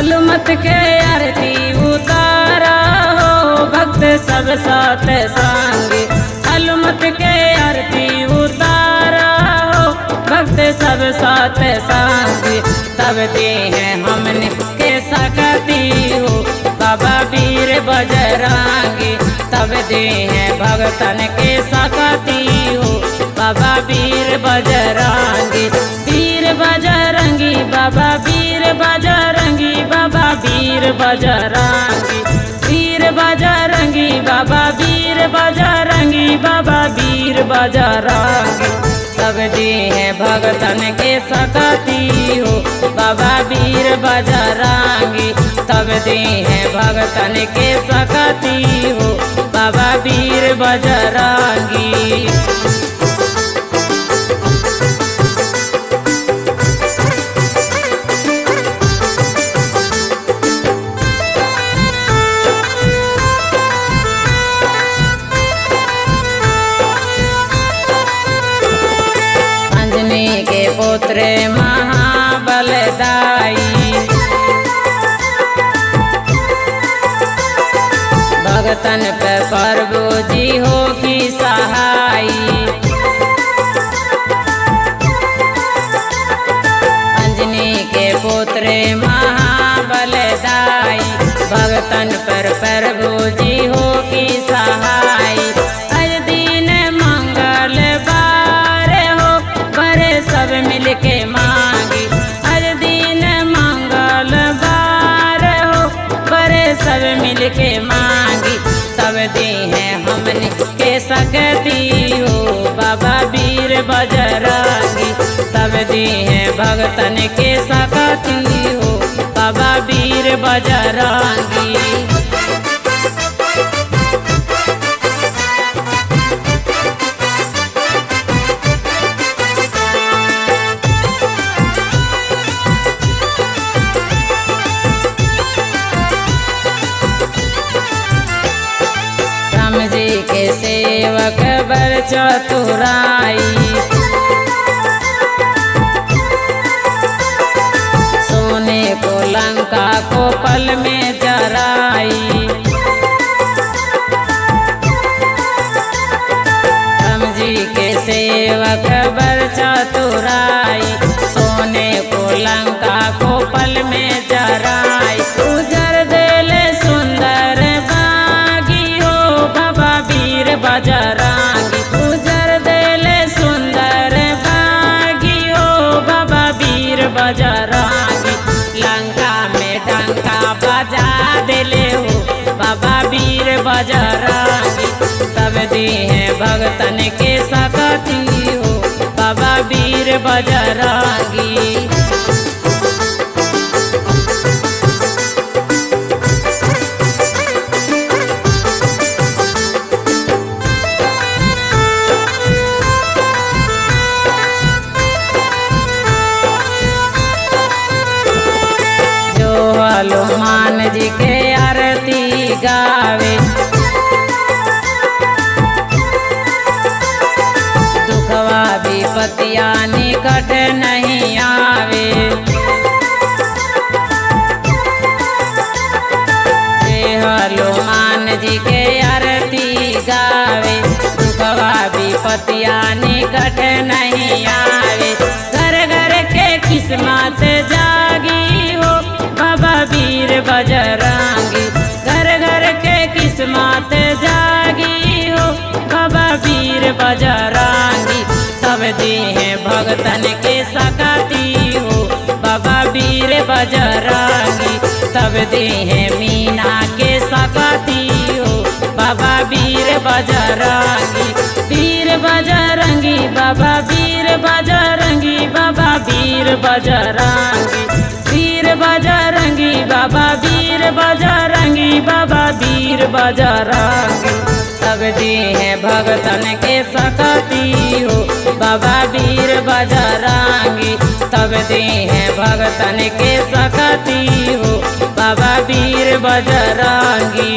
हनुमत के आरती उतारा हो भक्त सब साथ संगी। हनुमत के आरती उतारा हो भक्त सब साथ संगी। तब दे हैं हमने के सकती हो बाबा वीर बजरंगी। तब दे हैं भगतन के सकती हो बाबा वीर बजरंगी। वीर बजरंगी बाबा वीर बजरंगी बाबा वीर बजरंगी। वीर बजरंगी बाबा वीर बजरंगी बाबा वीर बजरंगी। तब दे हैं भगतन के सकती हो बाबा वीर बजरंगी। तब दे हैं भगतन के सकती हो बाबा वीर बजरंगी। के पुत्र महाबलदाई भगतन पे प्रभु जी हो की सहाई। अंजनी के पुत्र महाबलदाई भगतन पर प्रभु जी हो की सहाई। सब मिलके मांगी हर दिन मंगलवार हो बड़े सब मिलके मांगी। तब दे हैं हमने के सकती हो बाबा वीर बजरंगी। तब दे हैं भगतन के सकती हो बाबा वीर बजरंगी। जी के सेवक बर चतुराई सोने को लंका को पल में जराई। राम जी के सेवक बर चतुराई सोने को लंका को पल में जराई। उजर देले सुंदर वीर बजरंगी उजर देले सुंदर बागी हो बाबा वीर बजरंगी। लंका में डंका बजा देले हो बाबा वीर बजरंगी। तब दे हैं भगतन के सकती हो बाबा वीर बजरंगी। हनुमान जी के आरती गावे दुखवा विपत्तियां निकट नहीं आवे। हनुमान जी के आरती गावे दुखवा विपत्तियां निकट नहीं आवे। घर घर के किस्मत जागी हो बाबा वीर बजरंगी। घर घर के किस्मत जागी हो बाबा वीर बजरंगी। तब दे हैं भगतन के सकती हो बाबा वीर बजरंगी। तब दे हैं मीना के सकती हो बाबा वीर बजरंगी। वीर बजरंगी बाबा वीर बजरंगी बाबा वीर बजरंगी। वीर बजरंगी बाबा वीर बजरंगी बाबा वीर बजरंगी। तब दे हैं भगतन के सकती हो बाबा वीर बजरंगी। तब दे हैं भगतन के सकती हो बाबा वीर बजरंगी।